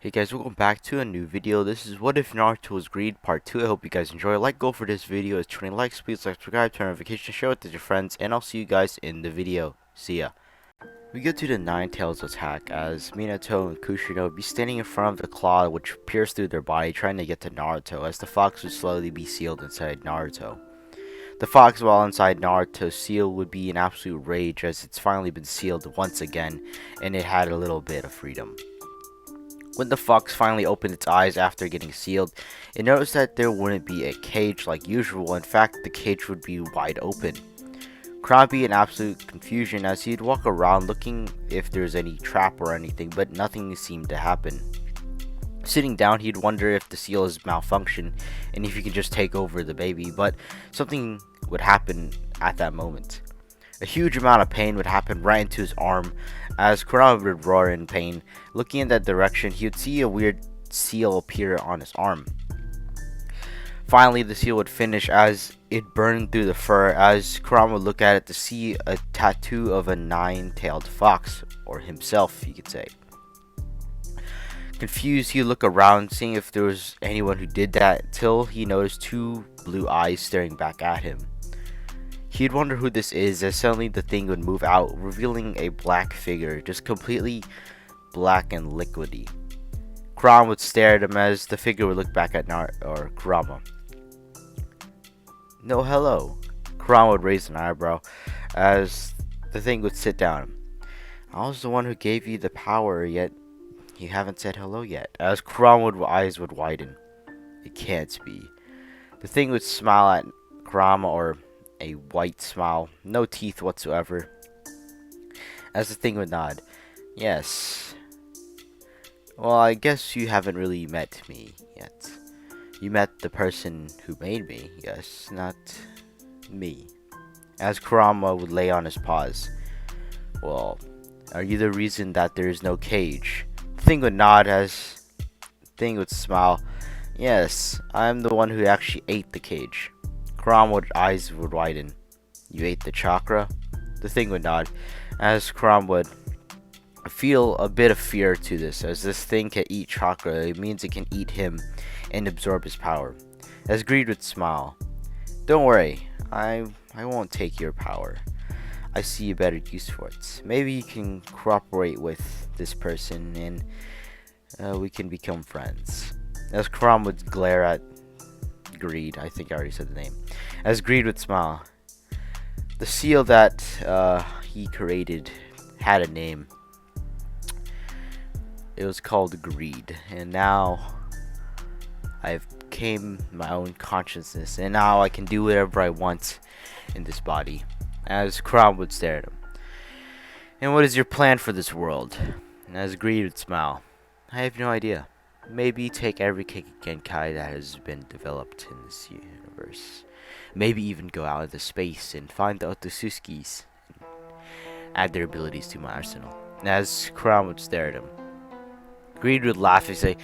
Hey guys, welcome back to a new video. This is What If Naruto Was Greed Part 2. I hope you guys enjoy. Like, go for this video. It's 20 likes. Please like, subscribe, turn notifications, share it with your friends, and I'll see you guys in the video. See ya. We get to the Nine Tails attack as Minato and Kushina be standing in front of the claw which pierced through their body trying to get to Naruto as the fox would slowly be sealed inside Naruto. The fox while inside Naruto's seal would be in absolute rage as it's finally been sealed once again and it had a little bit of freedom. When the fox finally opened its eyes after getting sealed, it noticed that there wouldn't be a cage like usual. In fact, the cage would be wide open. Krabby in absolute confusion as he'd walk around looking if there's any trap or anything, but nothing seemed to happen. Sitting down, he'd wonder if the seal is malfunctioned and if he could just take over the baby, but something would happen at that moment. A huge amount of pain would happen right into his arm as Kurama would roar in pain. Looking in that direction, he would see a weird seal appear on his arm. Finally, the seal would finish as it burned through the fur as Kurama would look at it to see a tattoo of a nine-tailed fox, or himself, you could say. Confused, he would look around, seeing if there was anyone who did that, till he noticed two blue eyes staring back at him. He'd wonder who this is as suddenly the thing would move out, revealing a black figure, just completely black and liquidy. Kurama would stare at him as the figure would look back at Kurama. No, hello. Kurama would raise an eyebrow as the thing would sit down. I was the one who gave you the power, yet you haven't said hello yet. As Kurama's eyes would widen. It can't be. The thing would smile at Kurama, or a white smile, no teeth whatsoever, as the thing would nod. Yes. Well, I guess you haven't really met me yet. You met the person who made me, yes, not me. As Kurama would lay on his paws. Well, are you the reason that there is no cage? The thing would nod as the thing would smile. Yes, I'm the one who actually ate the cage. Kurama's eyes would widen. You ate the chakra? The thing would nod, as Kurama would feel a bit of fear to this, as this thing can eat chakra. It means it can eat him and absorb his power. As Greed would smile. Don't worry, I won't take your power. I see a better use for it. Maybe you can cooperate with this person and we can become friends. As Kurama would glare at Greed, I think I already said the name. As Greed would smile. The seal that he created had a name. It was called Greed, and now I've became my own consciousness, and now I can do whatever I want in this body. As Kurama would stare at him. And what is your plan for this world? And as Greed would smile. I have no idea. Maybe take every Genkai that has been developed in this universe. Maybe even go out into space and find the Otsutsuki's and add their abilities to my arsenal. And as Kurama would stare at him. Greed would laugh and say,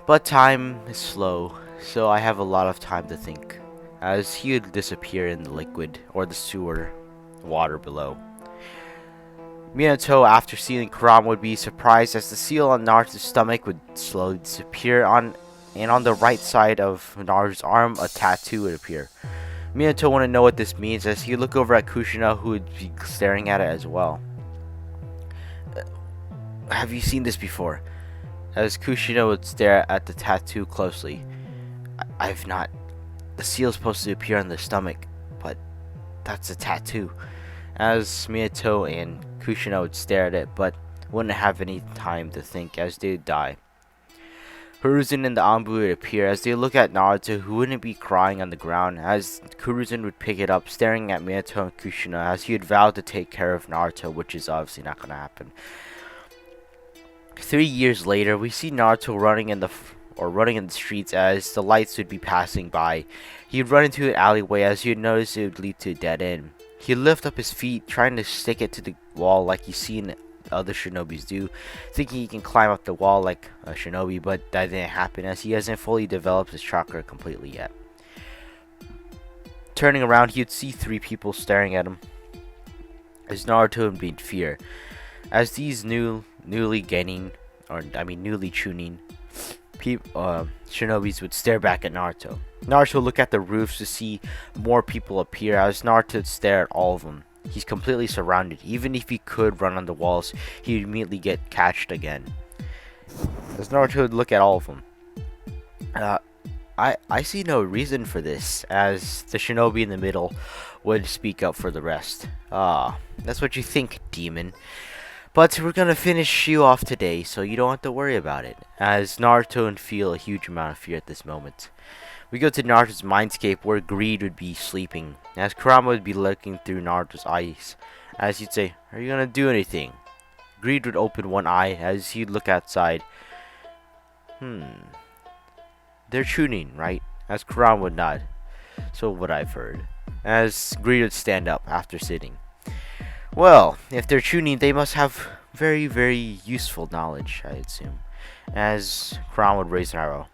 but time is slow, so I have a lot of time to think. As he would disappear in the liquid, or the sewer, water below. Minato, after seeing Kurama, would be surprised as the seal on Naruto's stomach would slowly disappear, and on the right side of Naruto's arm, a tattoo would appear. Minato wouldn't know what this means as he would look over at Kushina, who would be staring at it as well. Have you seen this before? As Kushina would stare at the tattoo closely. I've not. The seal is supposed to appear on the stomach, but that's a tattoo. As Minato and Kushina would stare at it, but wouldn't have any time to think as they would die. Hiruzen and the Anbu would appear as they look at Naruto, who wouldn't be crying on the ground, as Hiruzen would pick it up, staring at Minato and Kushina as he had vowed to take care of Naruto, which is obviously not going to happen. 3 years later, we see Naruto running in the streets as the lights would be passing by. He would run into an alleyway as he would notice it would lead to a dead end. He'd lift up his feet, trying to stick it to the wall like you've seen other shinobis do, thinking he can climb up the wall like a shinobi, but that didn't happen as he hasn't fully developed his chakra completely yet. Turning around, he would see 3 people staring at him, as Naruto would be in fear, as these newly tuning Shinobis would stare back at Naruto. Naruto would look at the roofs to see more people appear as Naruto would stare at all of them. He's completely surrounded. Even if he could run on the walls, he would immediately get catched again. As Naruto would look at all of them. I see no reason for this, as the shinobi in the middle would speak up for the rest. That's what you think, demon. But we're gonna finish you off today, so you don't have to worry about it, as Naruto would feel a huge amount of fear at this moment. We go to Naruto's mindscape, where Greed would be sleeping, as Kurama would be looking through Naruto's eyes, as he'd say, "Are you gonna do anything?" Greed would open one eye, as he'd look outside. They're tuning, right? As Kurama would nod. So what I've heard. As Greed would stand up after sitting. Well, if they're tuning, they must have very, very useful knowledge, I assume. As Kurama would raise an arrow.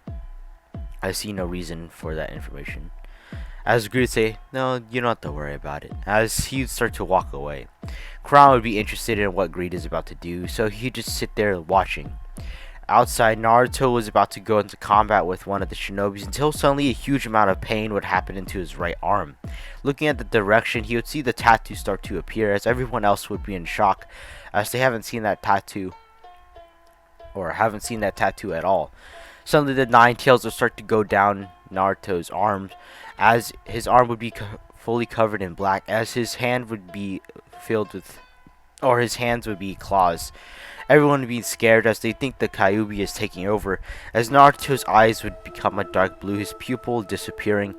I see no reason for that information. As Greed would say, "No, you don't have to worry about it." As he would start to walk away. Kurama would be interested in what Greed is about to do, so he'd just sit there watching. Outside, Naruto was about to go into combat with one of the shinobis until suddenly a huge amount of pain would happen into his right arm. Looking at the direction, he would see the tattoo start to appear, as everyone else would be in shock, as they haven't seen that tattoo, or haven't seen that tattoo at all. Suddenly the 9 tails would start to go down Naruto's arms, as his arm would be fully covered in black, as his hand would be filled with, or his hands would be claws. Everyone would be scared as they think the Kyuubi is taking over, as Naruto's eyes would become a dark blue, his pupil disappearing,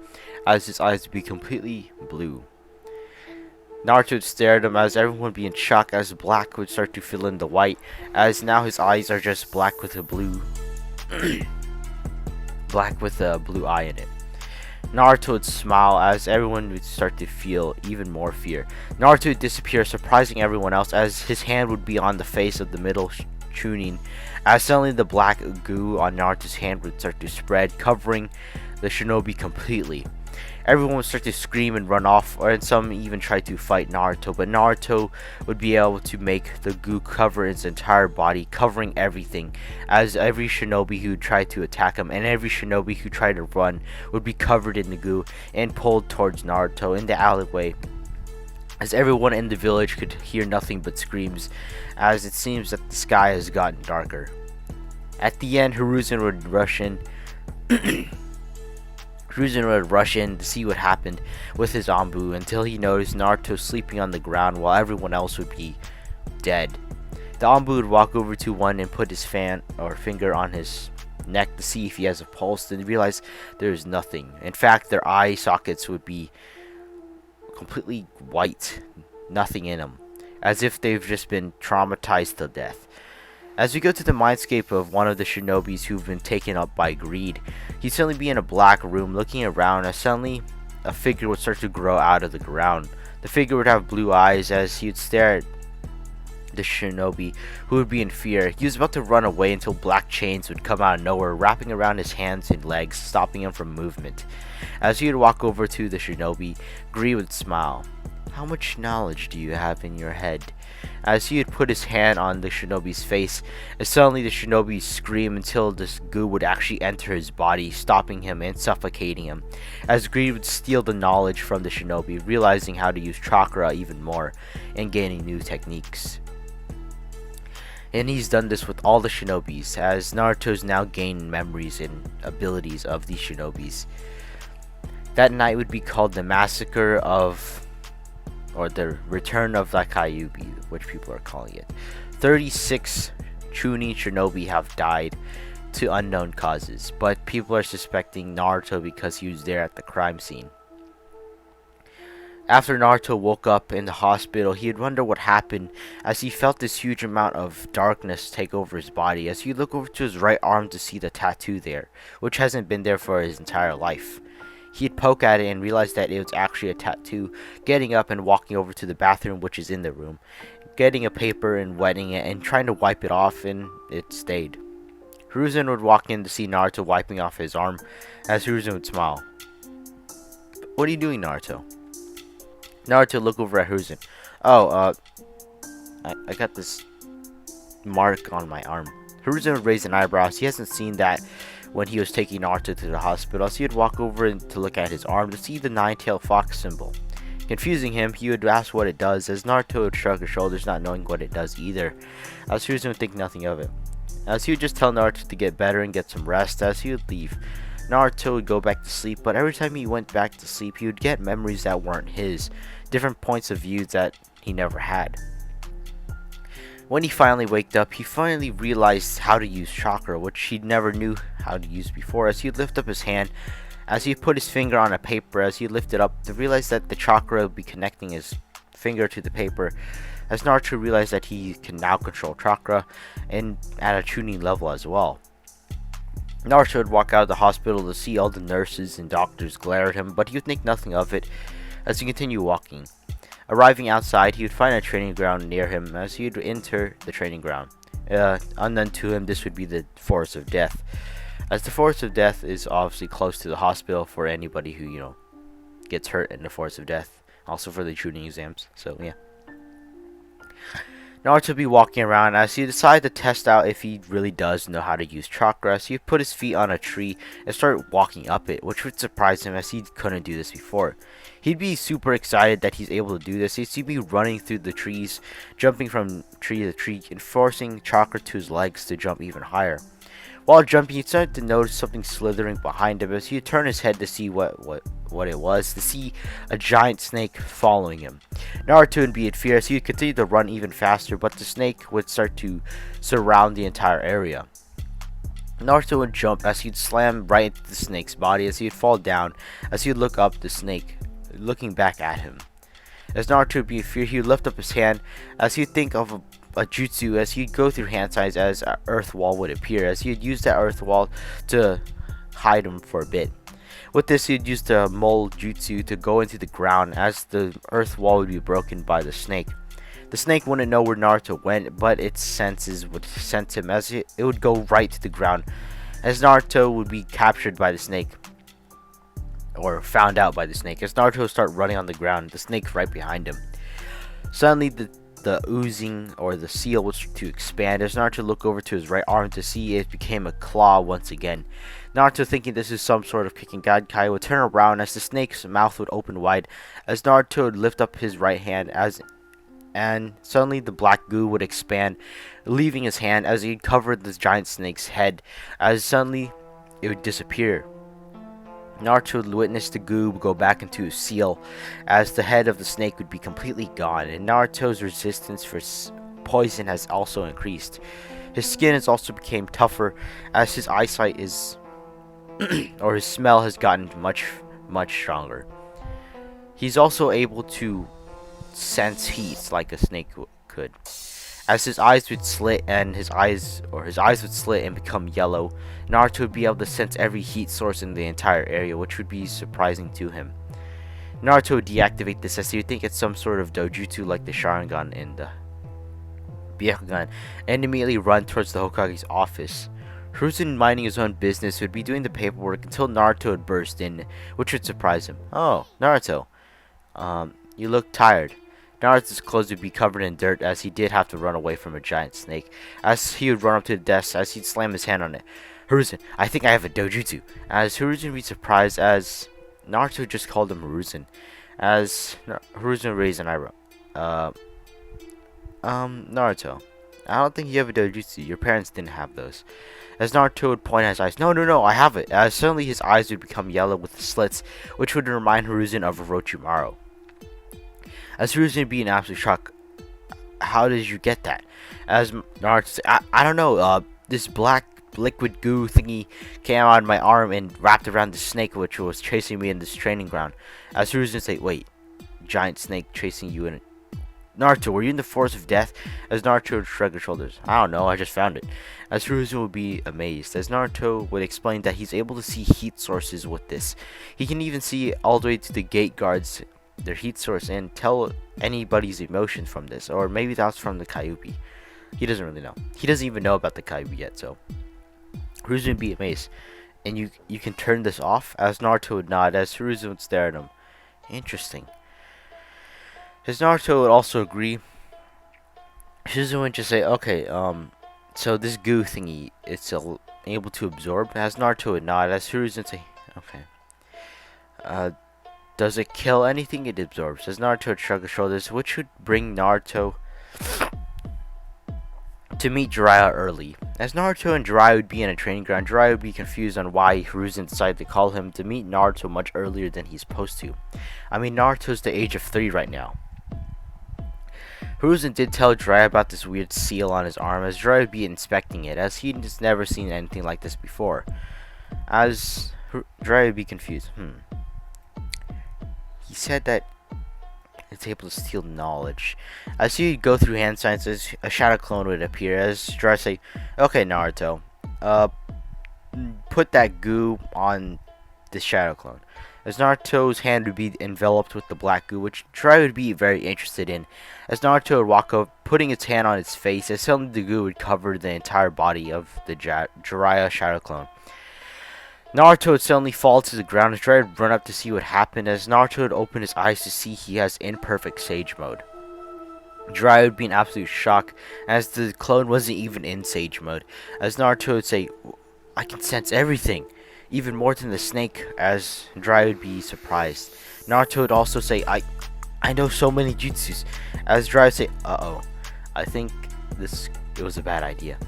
as his eyes would be completely blue. Naruto would stare at him as everyone would be in shock, as black would start to fill in the white, as now his eyes are just black with a blue black with a blue eye in it. Naruto would smile as everyone would start to feel even more fear. Naruto would disappear, surprising everyone else, as his hand would be on the face of the middle Chunin, as suddenly the black goo on Naruto's hand would start to spread, covering the shinobi completely. Everyone would start to scream and run off, and some even try to fight Naruto, but Naruto would be able to make the goo cover his entire body, covering everything, as every shinobi who tried to attack him and every shinobi who tried to run would be covered in the goo and pulled towards Naruto in the alleyway, as everyone in the village could hear nothing but screams, as it seems that the sky has gotten darker. At the end, Hiruzen would rush in to see what happened with his Anbu, until he noticed Naruto sleeping on the ground while everyone else would be dead. The Anbu would walk over to one and put his finger on his neck to see if he has a pulse, and realize there is nothing. In fact, their eye sockets would be completely white, nothing in them, as if they've just been traumatized to death. As we go to the mindscape of one of the shinobis who've been taken up by Greed, he'd suddenly be in a black room looking around, as suddenly a figure would start to grow out of the ground. The figure would have blue eyes, as he would stare at the shinobi, who would be in fear. He was about to run away until black chains would come out of nowhere, wrapping around his hands and legs, stopping him from movement. As he would walk over to the shinobi, Greed would smile. "How much knowledge do you have in your head?" As he would put his hand on the shinobi's face, and suddenly the shinobi screamed until this goo would actually enter his body, stopping him and suffocating him. As Greed would steal the knowledge from the shinobi, realizing how to use chakra even more, and gaining new techniques. And he's done this with all the shinobis, as Naruto's now gained memories and abilities of these shinobis. That night would be called the massacre of, or the return of the Kyuubi, which people are calling it. 36 Chunin shinobi have died to unknown causes, but people are suspecting Naruto because he was there at the crime scene. After Naruto woke up in the hospital, he would wonder what happened, as he felt this huge amount of darkness take over his body, as he looked over to his right arm to see the tattoo there, which hasn't been there for his entire life. He'd poke at it and realize that it was actually a tattoo, getting up and walking over to the bathroom, which is in the room, getting a paper and wetting it and trying to wipe it off, and it stayed. Hiruzen would walk in to see Naruto wiping off his arm, as Hiruzen would smile. "What are you doing, Naruto?" Naruto looked over at Hiruzen. "Oh, I got this mark on my arm." Hiruzen would raise an eyebrow. He hasn't seen that when he was taking Naruto to the hospital, as he would walk over to look at his arm to see the nine-tailed fox symbol. Confusing him, he would ask what it does, as Naruto would shrug his shoulders, not knowing what it does either, as Hiruzen would think nothing of it. As he would just tell Naruto to get better and get some rest. As he would leave, Naruto would go back to sleep, but every time he went back to sleep, he would get memories that weren't his, different points of view that he never had. When he finally waked up, he finally realized how to use chakra, which he never knew how to use before. As he would lift up his hand, as he put his finger on a paper, as he lifted up, to realize that the chakra would be connecting his finger to the paper. As Naruto realized that he can now control chakra, and at a tuning level as well. Naruto would walk out of the hospital to see all the nurses and doctors glare at him, but he would think nothing of it as he continued walking. Arriving outside, he would find a training ground near him. As he would enter the training ground, unknown to him, this would be the Forest of Death, as the Forest of Death is obviously close to the hospital for anybody who gets hurt in the Forest of Death, also for the shooting exams. So yeah, Naruto would be walking around as he decided to test out if he really does know how to use chakra. So he would put his feet on a tree and start walking up it, which would surprise him as he couldn't do this before. He'd be super excited that he's able to do this. He'd be running through the trees, jumping from tree to tree, and forcing chakra to his legs to jump even higher. While jumping, he started to notice something slithering behind him as he turned his head to see what it was, to see a giant snake following him. Naruto would be in fear as he would continue to run even faster, but the snake would start to surround the entire area. Naruto would jump as he'd slam right into the snake's body, as he'd fall down, as he'd look up the snake, looking back at him. As Naruto would be in fear, he would lift up his hand as he'd think of a jutsu, as he'd go through hand signs as an earth wall would appear, as he'd use that earth wall to hide him for a bit. With this, he'd use the mole jutsu to go into the ground as the earth wall would be broken by the snake. The snake wouldn't know where Naruto went, but its senses would sense him as it would go right to the ground, as Naruto would be captured by the snake, or found out by the snake. As Naruto would start running on the ground, the snake right behind him. Suddenly, the oozing or the seal was to expand as Naruto looked over to his right arm to see it became a claw once again. Naruto, thinking this is some sort of kicking Kai, would turn around as the snake's mouth would open wide as Naruto would lift up his right hand and suddenly the black goo would expand, leaving his hand as he covered the giant snake's head, as suddenly it would disappear. Naruto would witness the goo go back into his seal as the head of the snake would be completely gone, and Naruto's resistance for poison has also increased. His skin has also become tougher as his eyesight is or his smell has gotten much stronger. He's also able to sense heat like a snake could. As his eyes would slit and his eyes would slit and become yellow, Naruto would be able to sense every heat source in the entire area, which would be surprising to him. Naruto would deactivate this as he would think it's some sort of dojutsu like the Sharingan and the Byakugan, and immediately run towards the Hokage's office. Hiruzen, minding his own business, would be doing the paperwork until Naruto would burst in, which would surprise him. "Oh, Naruto, you look tired." Naruto's clothes would be covered in dirt as he did have to run away from a giant snake. As he would run up to the desk, as he'd slam his hand on it. "Hiruzen, I think I have a dojutsu." As Hiruzen would be surprised as Naruto just called him Hiruzen. As Hiruzen raised an eyebrow. Naruto, I don't think you have a dojutsu. Your parents didn't have those." As Naruto would point at his eyes, No, I have it." As suddenly his eyes would become yellow with slits, which would remind Hiruzen of Orochimaru. As Hiruzen would be in absolute shock. "How did you get that?" As Naruto said, I don't know, this black liquid goo thingy came out of my arm and wrapped around the snake which was chasing me in this training ground. As Hiruzen said, "Wait, giant snake chasing you in Naruto, were you in the Forest of Death?" As Naruto would shrug his shoulders. "I don't know, I just found it." As Hiruzen would be amazed, as Naruto would explain that he's able to see heat sources with this. He can even see all the way to the gate guards, their heat source, and tell anybody's emotion from this. Or maybe that's from the Kyuubi. He doesn't really know. He doesn't even know about the Kyuubi yet, so Hiruzen would be amazed. "And you can turn this off?" As Naruto would nod, as Hiruzen would stare at him. "Interesting." As Naruto would also agree, Hiruzen would just say, "Okay, So this goo thingy, it's able to absorb. As Naruto would nod, as Hiruzen say, okay. Uh, does it kill anything it absorbs? As Naruto would shrug his shoulders, which would bring Naruto to meet Jiraiya early. As Naruto and Jiraiya would be in a training ground, Jiraiya would be confused on why Hiruzen decided to call him to meet Naruto much earlier than he's supposed to. I mean, Naruto's the age of 3 right now. Hiruzen did tell Jiraiya about this weird seal on his arm, as Jiraiya would be inspecting it, as he'd just never seen anything like this before. As Jiraiya would be confused. He said that it's able to steal knowledge. As he'd go through hand signs, a shadow clone would appear, as Jiraiya would say, okay, Naruto, put that goo on the shadow clone. As Naruto's hand would be enveloped with the black goo, which Jiraiya would be very interested in. As Naruto would walk up, putting his hand on his face, as suddenly the goo would cover the entire body of the Jiraiya shadow clone. Naruto would suddenly fall to the ground, as Jiraiya would run up to see what happened, as Naruto would open his eyes to see he has imperfect sage mode. Jiraiya would be in absolute shock, as the clone wasn't even in sage mode, as Naruto would say, I can sense everything, even more than the snake, as Jiraiya would be surprised. Naruto would also say, I know so many jutsus, as Jiraiya would say, uh-oh, I think it was a bad idea.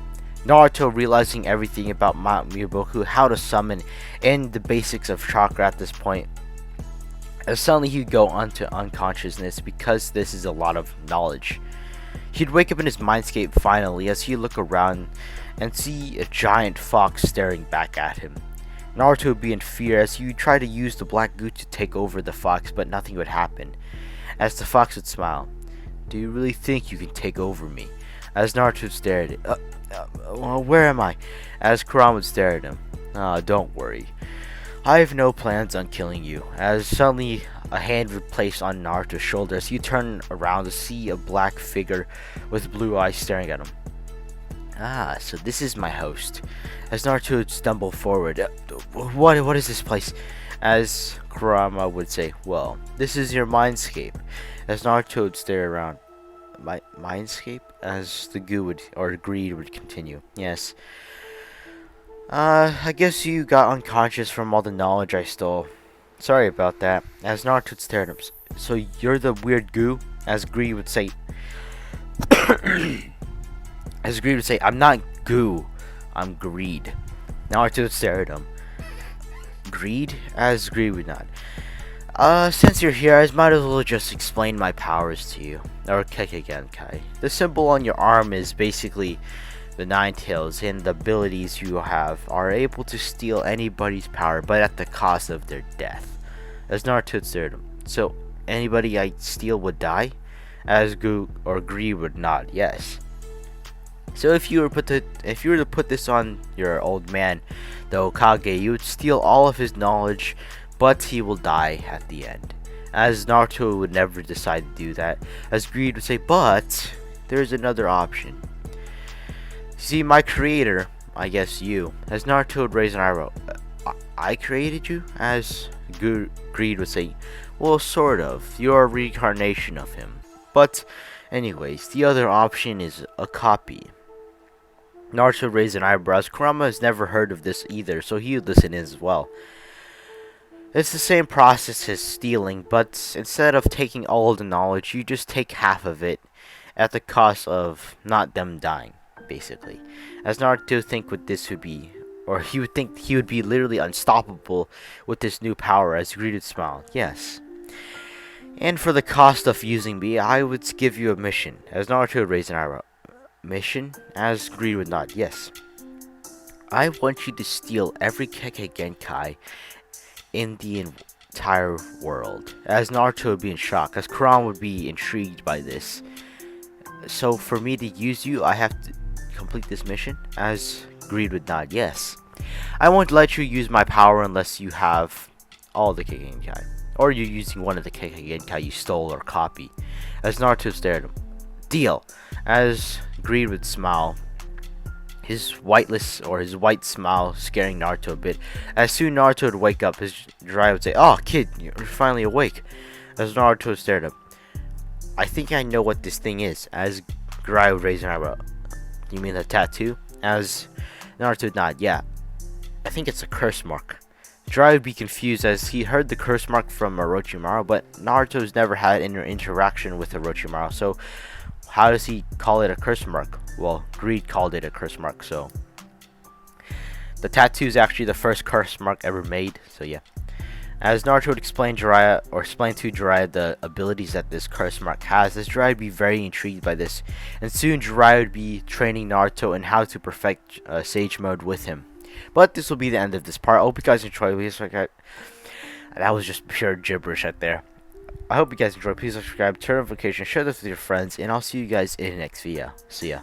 Naruto, realizing everything about Mount Miyaboku, how to summon, and the basics of chakra at this point, as suddenly he'd go onto unconsciousness, because this is a lot of knowledge. He'd wake up in his mindscape finally, as he'd look around and see a giant fox staring back at him. Naruto would be in fear, as he would try to use the black goo to take over the fox, but nothing would happen. As the fox would smile, do you really think you can take over me? As Naruto stared at it, where am I? As Kurama would stare at him, don't worry, I have no plans on killing you. As suddenly a hand would place on Naruto's shoulder, as he turned around to see a black figure with blue eyes staring at him. So this is my host. As Naruto would stumble forward, what is this place? As Kurama would say, well, this is your mindscape. As Naruto would stare around, my mindscape? As the greed would continue. Yes. I guess you got unconscious from all the knowledge I stole. Sorry about that. As Naruto would stare at him, so you're the weird goo? As Greed would say, I'm not goo, I'm greed. Naruto would stare at him. Greed? As Greed would nod. Since you're here, I might as well just explain my powers to you. Or Kekkei Genkai. The symbol on your arm is basically the 9 tails, and the abilities you have are able to steal anybody's power, but at the cost of their death. As Naruto stared at him. So, anybody I steal would die? As Greed would nod, yes. So if you were to put this on your old man, the Hokage, you would steal all of his knowledge, but he will die at the end. As Naruto would never decide to do that. As Greed would say, but there's another option. See, my creator, I guess you, as Naruto would raise an eyebrow, I created you? As Greed would say, well, sort of. You're a reincarnation of him. But, anyways, the other option is a copy. Naruto raised an eyebrow. Kurama has never heard of this either, so he would listen in as well. It's the same process as stealing, but instead of taking all of the knowledge, you just take half of it at the cost of not them dying, basically. As Naruto think what this would be, or he would think he would be literally unstoppable with this new power, as Greed would smile. Yes. And for the cost of using me, I would give you a mission. As Naruto would raise an eyebrow. Mission? As Greed would nod. Yes. I want you to steal every Kekkei Genkai in the entire world. As Naruto would be in shock, as Kurama would be intrigued by this. So for me to use you, I have to complete this mission? As Greed would nod. Yes. I won't let you use my power unless you have all the Kekkei Genkai, or you're using one of the Kekkei Genkai you stole or copy. As Naruto stared at him. Deal. As Greed would smile, his white smile scaring Naruto a bit. As soon Naruto would wake up, his Jiraiya would say, "Oh, kid, you're finally awake." As Naruto stared up, I think I know what this thing is. As Jiraiya would raise an eyebrow. You mean the tattoo? As Naruto nodded, yeah. I think it's a curse mark. Jiraiya would be confused as he heard the curse mark from Orochimaru, but Naruto's never had any interaction with Orochimaru, so how does he call it a curse mark? Well, Greed called it a curse mark, so the tattoo is actually the first curse mark ever made, so yeah. As Naruto would explain to Jiraiya the abilities that this curse mark has, as Jiraiya would be very intrigued by this, and soon Jiraiya would be training Naruto in how to perfect Sage mode with him. But this will be the end of this part. I hope you guys enjoyed. Please subscribe. That was just pure gibberish right there. I hope you guys enjoyed. Please subscribe, turn on notifications, share this with your friends, and I'll see you guys in the next video. See ya.